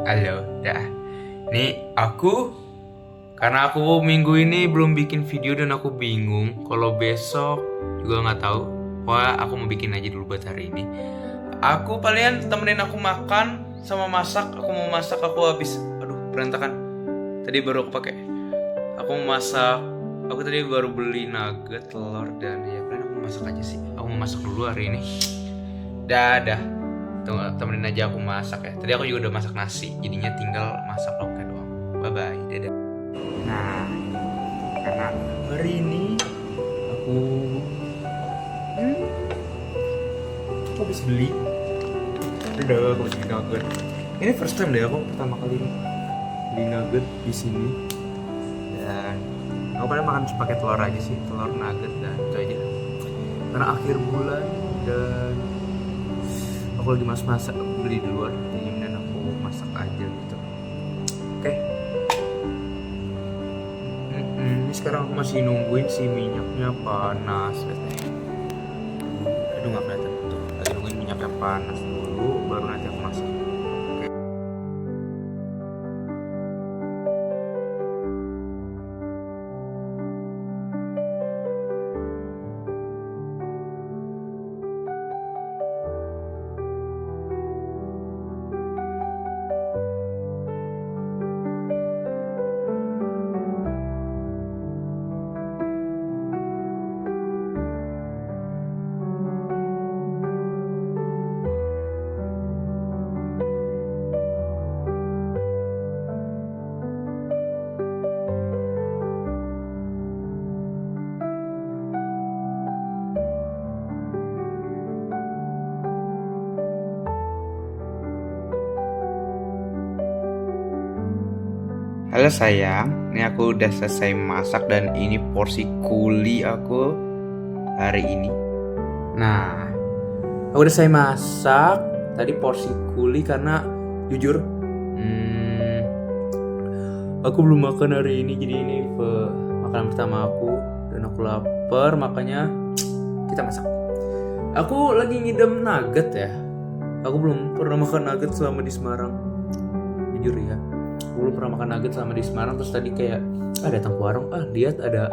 Halo, dah. Nih karena aku minggu ini belum bikin video dan aku bingung. Kalau besok juga nggak tahu. Wah, aku mau bikin aja dulu buat hari ini. Aku palingan temenin aku makan sama masak. Aku mau masak, aku habis. Aduh, berantakan. Tadi baru aku pakai. Aku mau masak. Aku tadi baru beli nugget, telur dan ya paling aku mau masak aja sih. Aku mau masak dulu hari ini. Dadah. Tunggu, temenin aja aku masak ya. Tadi aku juga udah masak nasi, jadinya tinggal masak lauknya doang. Bye bye, dadah. Nah, karena hari ini aku habis beli. Udah aku beli nugget. Ini first time deh aku pertama kali beli nugget di sini. Dan aku paling makan pakai telur aja sih, telur nugget dan itu aja. Karena akhir bulan dan aku lagi masak beli di luar, jadi mending aku masak aja gitu. Oke. Ini sekarang aku masih nungguin si minyaknya panas. Aduh nggak kelihatan tuh. Lagi nungguin minyaknya panas dulu, baru nanti aku masak. Oke. Halo sayang, ini aku udah selesai masak dan ini porsi kuli aku hari ini. Nah, aku udah selesai masak. Tadi porsi kuli karena jujur, aku belum makan hari ini, jadi ini makanan pertama aku dan aku lapar, makanya kita masak. Aku lagi ngidam nugget ya. Aku belum pernah makan nugget selama di Semarang, jujur ya. Aku belum pernah makan nugget selama di Semarang. Terus tadi kayak datang ke warung, lihat ada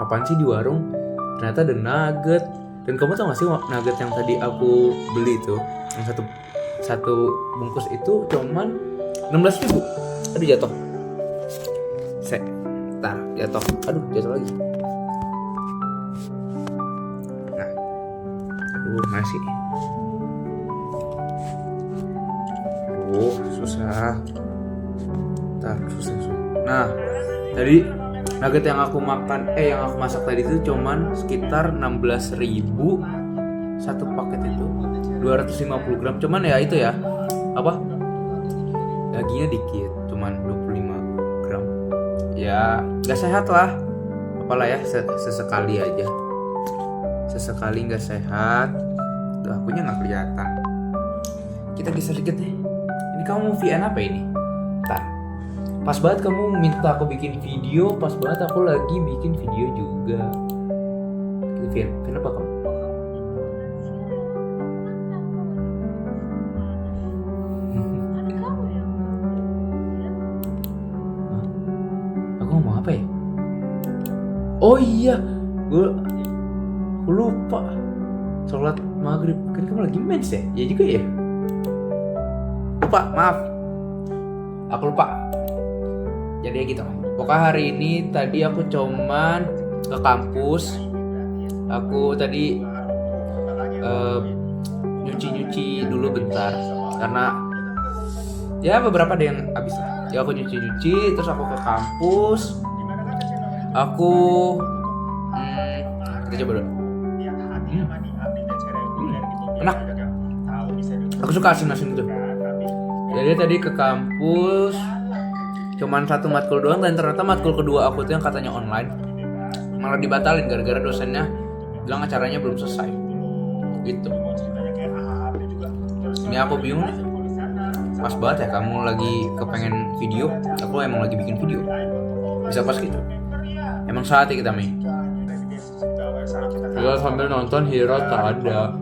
apaan sih di warung, ternyata ada nugget. Dan kamu tau gak sih nugget yang tadi aku beli itu, yang satu bungkus itu cuman 16.000. Aduh jatuh. Jatuh. Aduh jatuh lagi. Nah, masih. Susah. Susah. Nah, tadi nugget yang aku masak tadi itu cuman sekitar 16.000 satu paket itu, 250 gram. Cuman ya itu ya, dagingnya dikit, cuman 25 gram. Ya, gak sehat lah. Apalah ya, sesekali aja. Sesekali gak sehat. Tuh, akunya gak kelihatan. Kita geser dikit nih. Ini kamu mau VN apa ini? Pas banget kamu minta aku bikin video, pas banget aku lagi bikin video juga. Vin apa kamu? Aku ngomong apa ya? Oh iya, gue lupa. Sholat maghrib, kan kamu lagi mens ya? Ya juga ya. Lupa, maaf. Aku lupa. Jadi ya gitu. Pokoknya hari ini tadi aku cuman ke kampus. Aku tadi nyuci dulu bentar karena ya beberapa ada yang habis lah. Ya aku nyuci terus aku ke kampus. Aku kita coba dulu. Enak. Aku suka asin-asin itu. Jadi tadi ke kampus cuman satu matkul doang, dan ternyata matkul kedua aku tuh yang katanya online malah dibatalin gara-gara dosennya bilang acaranya belum selesai gitu. Ini aku bingung nih. Pas banget ya kamu lagi kepengen video, aku emang lagi bikin video. Bisa pas gitu. Emang saatnya kita main. Kita sambil nonton Hero tak ada.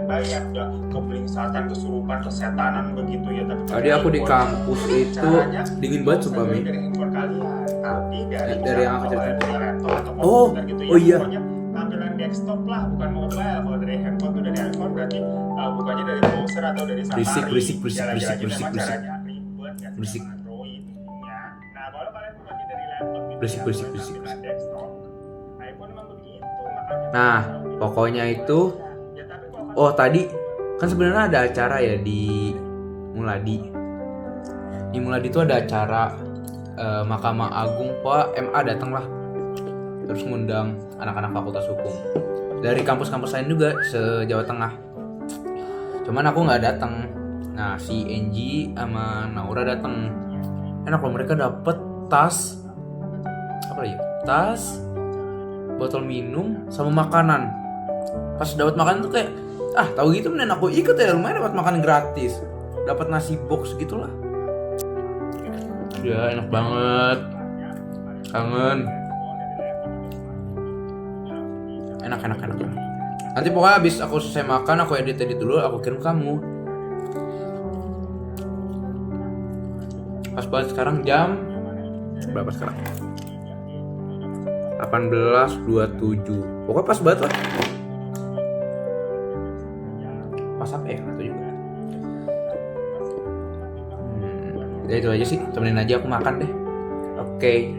bayar, udah keblingsatan, kesurupan, kesetanan begitu ya. Tapi tadi aku di kampus itu dingin banget sumpah Mi. dari handphone kalian, tapi dari yang aku ceritain. laptop atau Oh, komputer gitu ya. oh iya. Pokoknya tampilan desktop lah, bukan mobile. Kalau dari handphone tuh dari iPhone berarti bukannya dari browser atau dari Safari. Berisik. Caranya ribet ya, Berisik. Android ya. Nah, kalau kalian bukannya dari laptop gitu Berisik. tampilan desktop, iPhone memang begitu, makanya Nah, pokoknya itu tadi kan sebenarnya ada acara ya di Muladi. Di Muladi itu ada acara Mahkamah Agung, Pak MA datang lah. Terus ngundang anak-anak fakultas hukum. Dari kampus-kampus lain juga se-Jawa Tengah. Cuman aku nggak datang. Nah, si Enji sama Naura datang. Enak loh, mereka dapet tas apa ya? Tas, botol minum sama makanan. Pas dapat makanan tuh kayak tahu gitu mending aku ikut ya, lumayan dapat makan gratis, dapat nasi box gitulah. Ya enak banget, kangen, enak. Nanti pokoknya abis aku selesai makan, aku edit dulu, aku kirim kamu. Pas banget sekarang jam berapa sekarang? 18.27. Pokoknya pas banget lah. Pas apa ya? Atau juga. Ya itu aja sih. Temenin aja aku makan deh. Oke.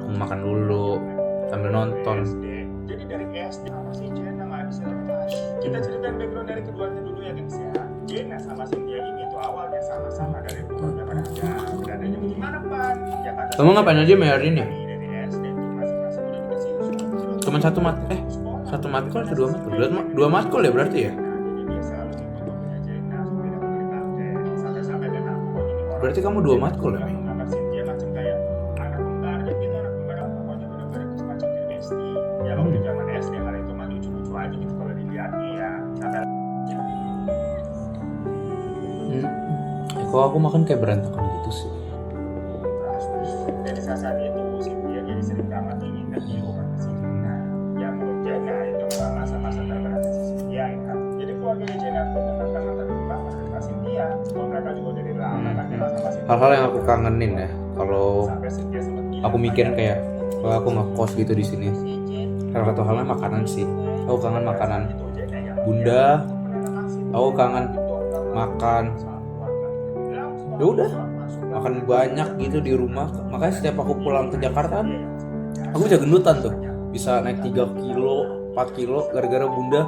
Aku makan dulu sambil nonton. Jadi dari SD sama si Jenna nggak bisa lepas. Kita ceritain background dari keduanya dulu ya guys ya. Jenna sama Cynthia ini tuh awalnya sama-sama dari keluarga mereka. Adanya gimana Pan? Ya kata. Kamu ngapain aja bayarin ya? Dari SD masing-masing udah dikasih susu. Cuman satu matkul atau dua matkul ya berarti ya? Berarti kamu 2 matkul ya? Dia macam kayak anak kembarnya gitu, anak kembar pokoknya benar-benar semacam kayak bestie. Ya waktu zaman SD hal itu mah lucu-lucu aja gitu kalau dilihatnya ya. Kok aku makan kayak berantakan gitu sih? Dari saat itu Cynthia jadi sering banget ingin dan diubah ke Cynthia. Yang menurut Jenna itu memang masa-masa terberat si Cynthia ya. Jadi keluarga Jenna pun memang sangat terberat banget dengan Cynthia. Kalau mereka juga dari lama kan kenal sama Cynthia. Hal-hal yang aku kangenin ya, kalau aku mikirin kayak kalau aku ngekos gitu di sini. Salah satu halnya makanan sih. Aku kangen makanan Bunda. Aku kangen makan. Ya udah, makan banyak gitu di rumah. Makanya setiap aku pulang ke Jakarta, aku bisa gendutan tuh. Bisa naik 3 kilo, 4 kilo gara-gara Bunda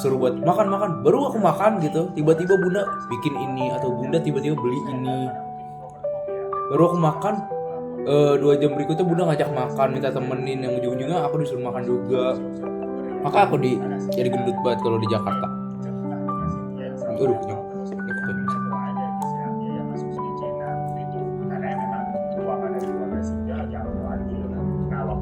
suruh buat makan. Baru aku makan gitu, tiba-tiba Bunda bikin ini atau Bunda tiba-tiba beli ini. Baru aku makan, 2 jam berikutnya Bunda ngajak makan, minta temenin, yang ujung-ujungnya aku disuruh makan juga. Maka aku jadi gendut banget kalau di Jakarta. Aduh, kenyang.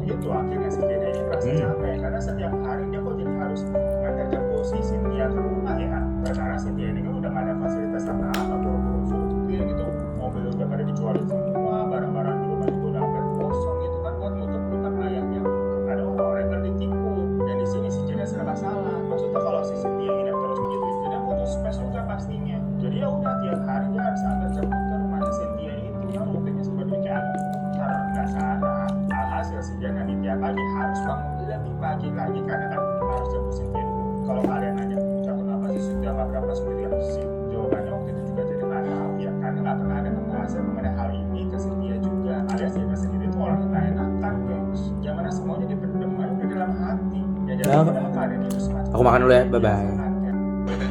Itu akhirnya si Jenna ini merasa capek karena setiap hari dia kok jadi harus ngantar posisi Cynthia ke rumah ya, karena Cynthia ini kan udah gak ada fasilitas apa-apa, buru-buru supir gitu, mobil udah pada dijual semua, barang-barang di rumah juga udah hampir kosong gitu kan, buat muter-muter ayahnya ada orang-orang yang tertipu. Dan di sini si Jenna serba salah, maksudnya kalau si Cynthia ini terus begitu Jenna butuh space juga pastinya, jadi ya udah tiap hari dia harus antar jemput ke rumahnya Cynthia itu yang rutenya seperti kayak karena nggak salah. Alhasil si Jenna nih tiap pagi harus bangun lebih pagi lagi karena kan harus jemput Cynthia dulu. Kalau kalian nanya kenapa sih sudah berapa sendiri sih, jawabannya waktu itu juga jadi nggak tahu ya, karena nggak pernah ada pembahasan mengenai hal ini ke Cynthia juga. Alias Jenna sendiri itu orang yang nggak enakan guys, yang mana semuanya dipendam aja di dalam hati. Ya jadi kalian itu semacam. Aku makan dulu ya, bye-bye.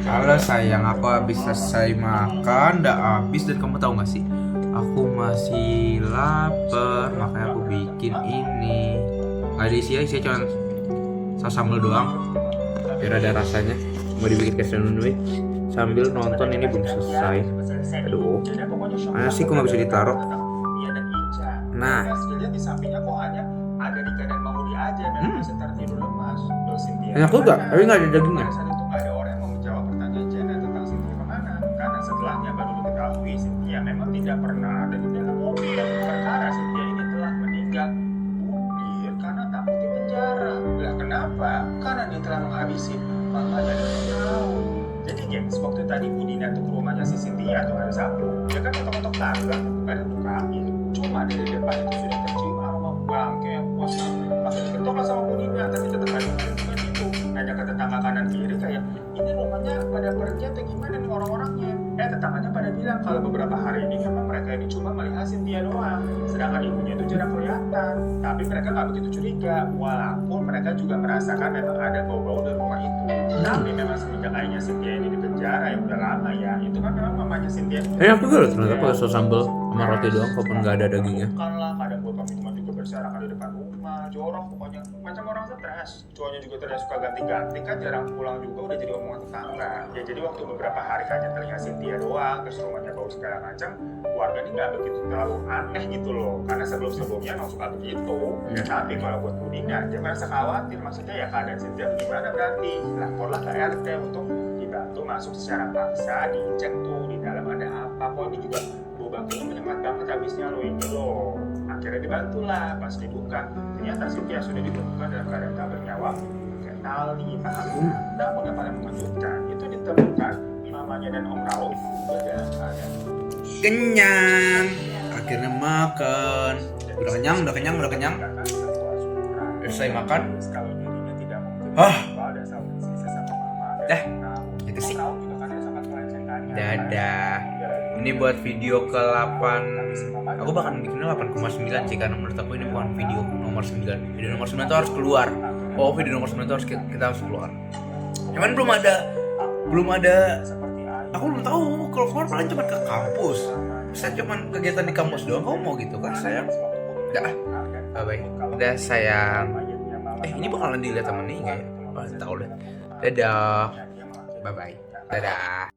Halo sayang, aku habis selesai makan, udah habis, dan kamu tahu gak sih? Aku masih lapar, makanya aku bikin ini. Gak diisi, cuma saus sambal doang, biar ada rasanya. Mau dibikin kayak dulu sambil nonton, ini belum selesai. Aduh, mana sih kok gak bisa ditaruh? Nah, di sampingnya kok hanya ada Rika dan Mahudi aja dan bisa tertidur lemas. enak juga, tapi gak ada dagingnya. Saat itu gak ada orang yang mau menjawab pertanyaan Jenna tentang Cynthia kemana, karena setelahnya baru diketahui Cynthia memang tidak pernah ada di dalam mobil. Perkara Cynthia ini telah meninggal bunuh karena takut di penjara. Lah kenapa? Karena dia telah menghabisi mamanya dan Om Rao. Jadi gengs, waktu tadi Bu Dina tuh ke rumahnya si Cynthia tuh hari Sabtu, dia kan ketok-ketok tangga, gak ada bukain. Cuma dari depan itu sudah tercium aroma bangke yang kuat. Langsung diketok lah sama Bu Dina, tapi tetap ada yang itu. Nanya ke tetangga kanan kiri kayak, ini rumahnya pada pergi atau gimana nih orang-orangnya? Tetangganya pada bilang kalau beberapa hari ini memang mereka ini cuma melihat Cynthia doang, sedangkan ibunya itu jarang kelihatan. Tapi mereka nggak begitu curiga, walaupun mereka juga merasakan memang ada bau-bau dari rumah itu. Tapi memang semenjak ayahnya Cynthia ini di penjara yang udah lama ya, itu kan memang mamanya Cynthia. Aku juga loh ternyata pakai saus sambal sama roti doang, walaupun nggak ada dagingnya. Bukan lah, kadang botol minuman juga berserakan di depan rumah, jorok pokoknya macam orang stres. Cowoknya juga ternyata suka ganti-ganti kan, jarang pulang juga udah jadi omongan tetangga. Ya jadi waktu beberapa hari hanya terlihat Cynthia doang, terus rumahnya bau segala macam, warga ini nggak begitu terlalu aneh gitu loh, karena sebelum-sebelumnya emang suka begitu. Ya tapi kalau buat Bu Dina, dia merasa khawatir, maksudnya ya keadaan Cynthia gimana berarti. Laporlah ke RT untuk dibantu masuk secara paksa, dicek tuh di dalam ada apa. Kok ini juga bau bangkainya menyengat banget habisnya lo ini loh. Akhirnya dibantulah, pas dibuka ternyata Cynthia sudah ditemukan dalam keadaan tak bernyawa, kayak tali, tangan. Namun yang paling mengejutkan itu ditemukan mamanya dan Om Rao juga dalam keadaan Kenyang, akhirnya makan. Udah kenyang. Selesai makan. kalau dirinya tidak mau Ah. ada sama sesama mama dan Dah, Om Rao. itu sih. Om Rao juga kan ada sangat melecehkannya. Dadah. Ini buat video ke-8. Aku bahkan bikinnya 8,9 sih, karena menurut aku ini bukan video nomor 9. Video nomor 9 itu harus keluar. Video nomor 9 itu harus kita harus keluar. Cuman belum ada. Aku belum tahu kalau keluar paling cuma ke kampus. Saya cuma kegiatan di kampus doang. Kamu mau gitu kan sayang? Udah, bye. Udah sayang. Ini bakalan dilihat sama nih nggak ya? Tahu deh. Dadah. Bye. Dadah.